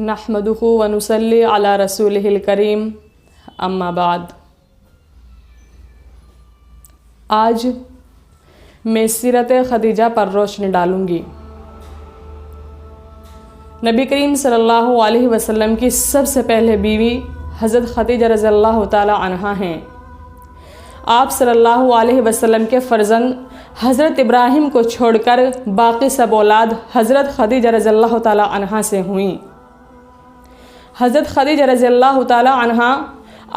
نحمدہ ونصلی علی رسولہ الکریم اما بعد۔ آج میں سیرت خدیجہ پر روشنی ڈالوں گی۔ نبی کریم صلی اللہ علیہ وسلم کی سب سے پہلے بیوی حضرت خدیجہ رضی اللہ تعالی عنہا ہیں۔ آپ صلی اللہ علیہ وسلم کے فرزند حضرت ابراہیم کو چھوڑ کر باقی سب اولاد حضرت خدیجہ رضی اللہ تعالی عنہا سے ہوئیں۔ حضرت خدیجہ رضی اللہ تعالی عنہا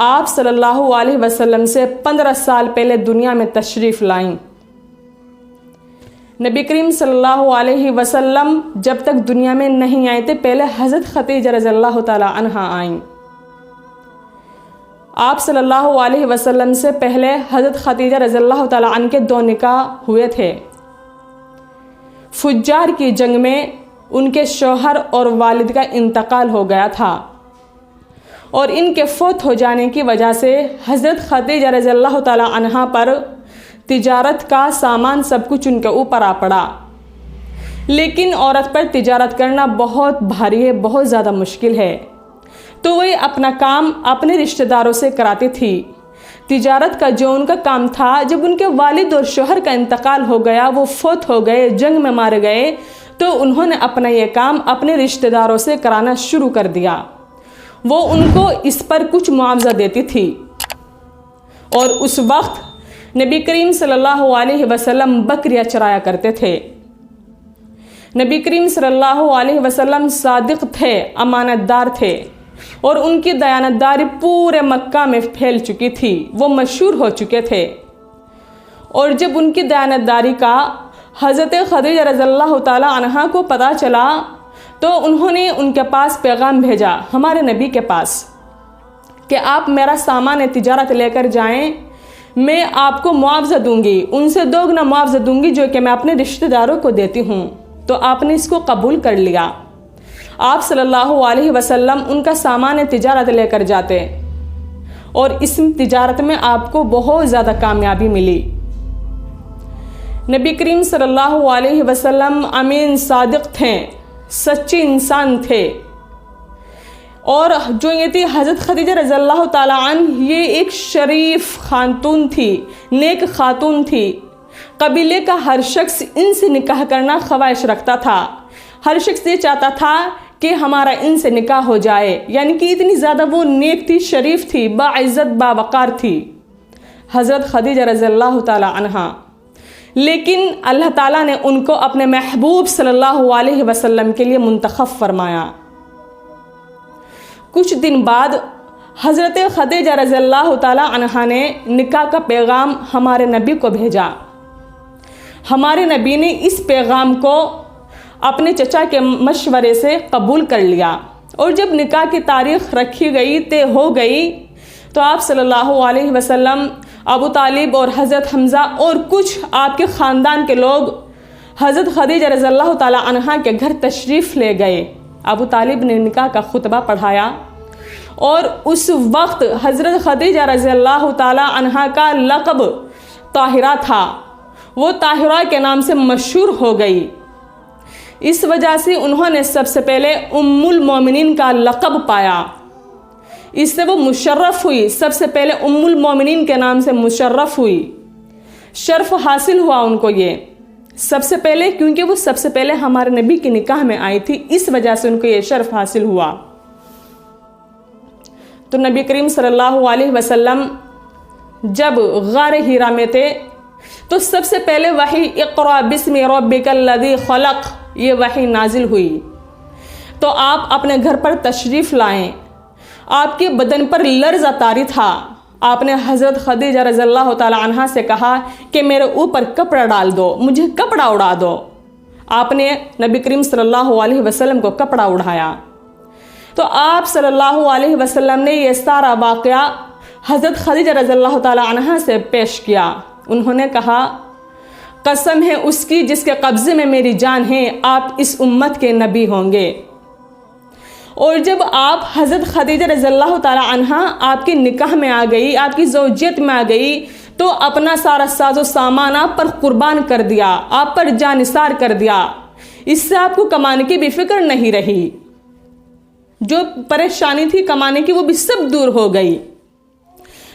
آپ صلی اللہ علیہ وسلم سے 15 سال پہلے دنیا میں تشریف لائیں۔ نبی کریم صلی اللہ علیہ وسلم جب تک دنیا میں نہیں آئے تھے پہلے حضرت خدیجہ رضی اللہ تعالی عنہا آئیں۔ آپ صلی اللہ علیہ وسلم سے پہلے حضرت خدیجہ رضی اللہ تعالی عنہ کے 2 نکاح ہوئے تھے۔ فجار کی جنگ میں ان کے شوہر اور والد کا انتقال ہو گیا تھا، اور ان کے فوت ہو جانے کی وجہ سے حضرت خدیجہ رضی اللہ تعالی عنہا پر تجارت کا سامان سب کچھ ان کے اوپر آ پڑا۔ لیکن عورت پر تجارت کرنا بہت بھاری ہے، بہت زیادہ مشکل ہے، تو وہ اپنا کام اپنے رشتہ داروں سے کراتی تھی۔ تجارت کا جو ان کا کام تھا، جب ان کے والد اور شوہر کا انتقال ہو گیا، وہ فوت ہو گئے، جنگ میں مارے گئے، تو انہوں نے اپنا یہ کام اپنے رشتہ داروں سے کرانا شروع کر دیا۔ وہ ان کو اس پر کچھ معاوضہ دیتی تھی، اور اس وقت نبی کریم صلی اللہ علیہ وسلم بکریاں چرایا کرتے تھے۔ نبی کریم صلی اللہ علیہ وسلم صادق تھے، امانت دار تھے، اور ان کی دیانتداری پورے مکہ میں پھیل چکی تھی، وہ مشہور ہو چکے تھے۔ اور جب ان کی دیانتداری کا حضرت خدیجہ رضی اللہ تعالی عنہا کو پتہ چلا، تو انہوں نے ان کے پاس پیغام بھیجا، ہمارے نبی کے پاس، کہ آپ میرا سامان تجارت لے کر جائیں، میں آپ کو معاوضہ دوں گی، ان سے 2 گنا معاوضہ دوں گی جو کہ میں اپنے رشتہ داروں کو دیتی ہوں۔ تو آپ نے اس کو قبول کر لیا۔ آپ صلی اللہ علیہ وسلم ان کا سامان تجارت لے کر جاتے، اور اس تجارت میں آپ کو بہت زیادہ کامیابی ملی۔ نبی کریم صلی اللہ علیہ وسلم امین صادق تھے، سچے انسان تھے، اور جو یہ تھی حضرت خدیجہ رضی اللہ تعالی عنہ، یہ ایک شریف خاتون تھی، نیک خاتون تھی۔ قبیلے کا ہر شخص ان سے نکاح کرنا خواہش رکھتا تھا، ہر شخص یہ چاہتا تھا کہ ہمارا ان سے نکاح ہو جائے، یعنی کہ اتنی زیادہ وہ نیک تھی، شریف تھی، باعزت باوقار تھی حضرت خدیجہ رضی اللہ تعالی عنہا۔ لیکن اللہ تعالیٰ نے ان کو اپنے محبوب صلی اللہ علیہ وسلم کے لیے منتخب فرمایا۔ کچھ دن بعد حضرت خدیجہ رضی اللہ تعالی عنہا نے نکاح کا پیغام ہمارے نبی کو بھیجا۔ ہمارے نبی نے اس پیغام کو اپنے چچا کے مشورے سے قبول کر لیا، اور جب نکاح کی تاریخ رکھی گئی، طے ہو گئی، تو آپ صلی اللہ علیہ وسلم، ابو طالب اور حضرت حمزہ اور کچھ آپ کے خاندان کے لوگ حضرت خدیجہ رضی اللہ تعالی عنہا کے گھر تشریف لے گئے۔ ابو طالب نے نکاح کا خطبہ پڑھایا، اور اس وقت حضرت خدیجہ رضی اللہ تعالی عنہا کا لقب طاہرہ تھا، وہ طاہرہ کے نام سے مشہور ہو گئی۔ اس وجہ سے انہوں نے سب سے پہلے ام المومنین کا لقب پایا، اس سے وہ مشرف ہوئی، سب سے پہلے ام المومنین کے نام سے مشرف ہوئی، شرف حاصل ہوا ان کو یہ سب سے پہلے، کیونکہ وہ سب سے پہلے ہمارے نبی کی نکاح میں آئی تھی، اس وجہ سے ان کو یہ شرف حاصل ہوا۔ تو نبی کریم صلی اللہ علیہ وسلم جب غار حرا میں تھے، تو سب سے پہلے وحی اقرأ بسم ربک الذی خلق، یہ وحی نازل ہوئی۔ تو آپ اپنے گھر پر تشریف لائیں، آپ کے بدن پر لرز طاری تھا، آپ نے حضرت خدیجہ رضی اللہ تعالی عنہا سے کہا کہ میرے اوپر کپڑا ڈال دو، مجھے کپڑا اڑا دو۔ آپ نے نبی کریم صلی اللہ علیہ وسلم کو کپڑا اڑایا۔ تو آپ صلی اللہ علیہ وسلم نے یہ سارا واقعہ حضرت خدیجہ رضی اللہ تعالی عنہا سے پیش کیا۔ انہوں نے کہا، قسم ہے اس کی جس کے قبضے میں میری جان ہے، آپ اس امت کے نبی ہوں گے۔ اور جب آپ حضرت خدیجہ رضی اللہ تعالی عنہا آپ کے نکاح میں آ گئی، آپ کی زوجیت میں آ گئی، تو اپنا سارا ساز و سامان آپ پر قربان کر دیا، آپ پر جان نثار کر دیا، اس سے آپ کو کمانے کی بھی فکر نہیں رہی۔ جو پریشانی تھی کمانے کی وہ بھی سب دور ہو گئی۔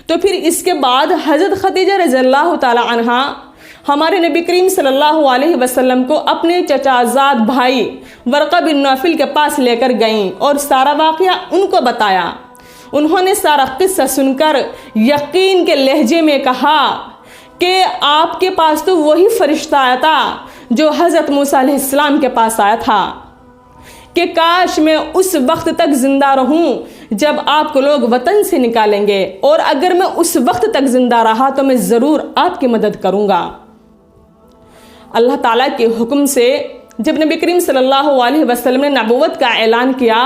تو پھر اس کے بعد حضرت خدیجہ رضی اللہ تعالی عنہا ہمارے نبی کریم صلی اللہ علیہ وسلم کو اپنے چچا زاد بھائی ورقہ بن نوفل کے پاس لے کر گئیں اور سارا واقعہ ان کو بتایا۔ انہوں نے سارا قصہ سن کر یقین کے لہجے میں کہا کہ آپ کے پاس تو وہی فرشتہ آیا تھا جو حضرت موسیٰ علیہ السلام کے پاس آیا تھا، کہ کاش میں اس وقت تک زندہ رہوں جب آپ کو لوگ وطن سے نکالیں گے، اور اگر میں اس وقت تک زندہ رہا تو میں ضرور آپ کی مدد کروں گا۔ اللہ تعالیٰ کے حکم سے جب نبی کریم صلی اللہ علیہ وسلم نے نبوت کا اعلان کیا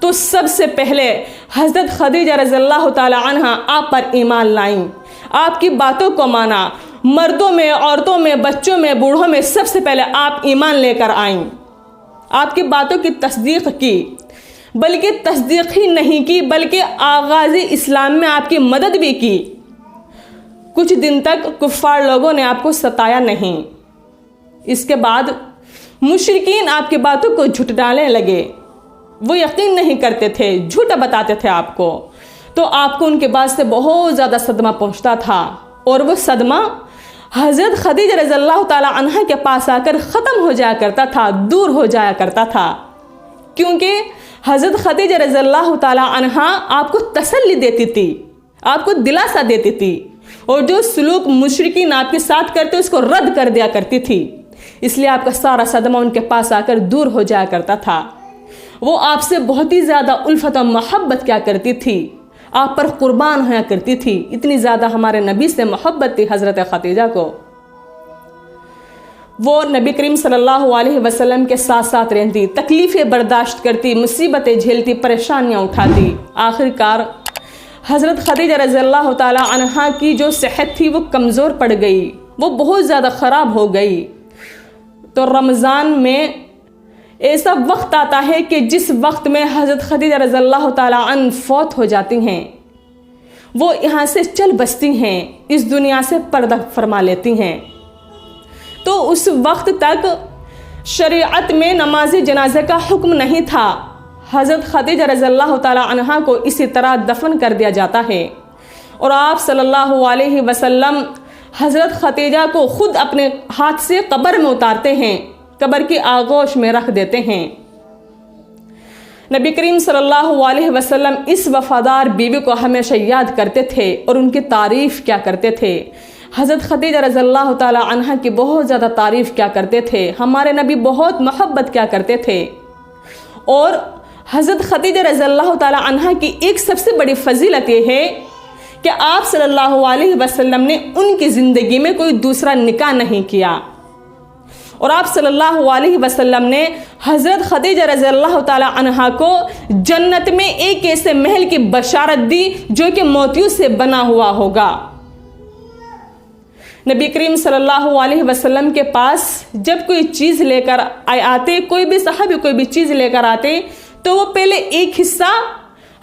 تو سب سے پہلے حضرت خدیجہ رضی اللہ تعالی عنہ آپ پر ایمان لائیں، آپ کی باتوں کو مانا۔ مردوں میں، عورتوں میں، بچوں میں، بوڑھوں میں سب سے پہلے آپ ایمان لے کر آئیں، آپ کی باتوں کی تصدیق کی، بلکہ تصدیق ہی نہیں کی بلکہ آغاز اسلام میں آپ کی مدد بھی کی۔ کچھ دن تک کفار لوگوں نے آپ کو ستایا نہیں۔ اس کے بعد مشرکین آپ کی باتوں کو جھٹلانے لگے، وہ یقین نہیں کرتے تھے، جھوٹا بتاتے تھے آپ کو، تو آپ کو ان کے بات سے بہت زیادہ صدمہ پہنچتا تھا، اور وہ صدمہ حضرت خدیجہ رضی اللہ تعالی عنہ کے پاس آ کر ختم ہو جایا کرتا تھا، دور ہو جایا کرتا تھا، کیونکہ حضرت خدیجہ رضی اللہ تعالی عنہ آپ کو تسلی دیتی تھی، آپ کو دلاسا دیتی تھی، اور جو سلوک مشرکین آپ کے ساتھ کرتے اس کو رد کر دیا کرتی تھی، اس لیے آپ کا سارا صدمہ ان کے پاس آ کر دور ہو جایا کرتا تھا۔ وہ آپ سے بہت ہی زیادہ الفت و محبت کیا کرتی تھی، آپ پر قربان ہویا کرتی تھی، اتنی زیادہ ہمارے نبی سے محبت تھی حضرت خدیجہ کو۔ وہ نبی کریم صلی اللہ علیہ وسلم کے ساتھ ساتھ رہتی، تکلیفیں برداشت کرتی، مصیبتیں جھیلتی، پریشانیاں اٹھاتی۔ آخر کار حضرت خدیجہ رضی اللہ تعالی عنہا کی جو صحت تھی وہ کمزور پڑ گئی، وہ بہت زیادہ خراب ہو گئی۔ تو رمضان میں ایسا وقت آتا ہے کہ جس وقت میں حضرت خدیجہ رضی اللہ تعالی عنہ فوت ہو جاتی ہیں، وہ یہاں سے چل بستی ہیں، اس دنیا سے پردہ فرما لیتی ہیں۔ تو اس وقت تک شریعت میں نماز جنازہ کا حکم نہیں تھا، حضرت خدیجہ رضی اللہ تعالی عنہا کو اسی طرح دفن کر دیا جاتا ہے، اور آپ صلی اللہ علیہ وسلم حضرت خدیجہ کو خود اپنے ہاتھ سے قبر میں اتارتے ہیں، قبر کی آغوش میں رکھ دیتے ہیں۔ نبی کریم صلی اللہ علیہ وسلم اس وفادار بیوی کو ہمیشہ یاد کرتے تھے اور ان کی تعریف کیا کرتے تھے، حضرت خدیجہ رضی اللہ تعالی عنہ کی بہت زیادہ تعریف کیا کرتے تھے، ہمارے نبی بہت محبت کیا کرتے تھے۔ اور حضرت خدیجہ رضی اللہ تعالی عنہ کی ایک سب سے بڑی فضیلت یہ ہے کہ آپ صلی اللہ علیہ وسلم نے ان کی زندگی میں کوئی دوسرا نکاح نہیں کیا، اور آپ صلی اللہ علیہ وسلم نے حضرت خدیجہ رضی اللہ تعالی عنہا کو جنت میں ایک ایسے محل کی بشارت دی جو کہ موتیوں سے بنا ہوا ہوگا۔ نبی کریم صلی اللہ علیہ وسلم کے پاس جب کوئی چیز لے کر آتے، کوئی بھی صحابی کوئی بھی چیز لے کر آتے تو وہ پہلے ایک حصہ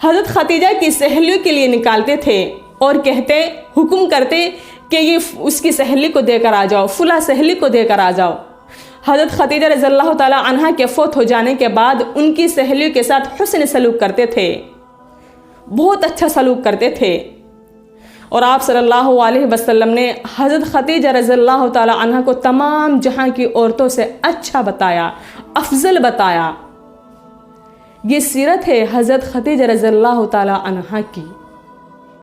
حضرت خدیجہ کی سہیلیوں کے لیے نکالتے تھے اور کہتے، حکم کرتے کہ یہ اس کی سہیلی کو دے کر آ جاؤ، فلاں سہیلی کو دے کر آ جاؤ۔ حضرت خدیجہ رضی اللہ تعالی عنہا کے فوت ہو جانے کے بعد ان کی سہیلیوں کے ساتھ حسن سلوک کرتے تھے، بہت اچھا سلوک کرتے تھے، اور آپ صلی اللہ علیہ وسلم نے حضرت خدیجہ رضی اللہ تعالی عنہا کو تمام جہاں کی عورتوں سے اچھا بتایا، افضل بتایا۔ یہ سیرت ہے حضرت خدیجہ رضی اللہ تعالی عنہا کی۔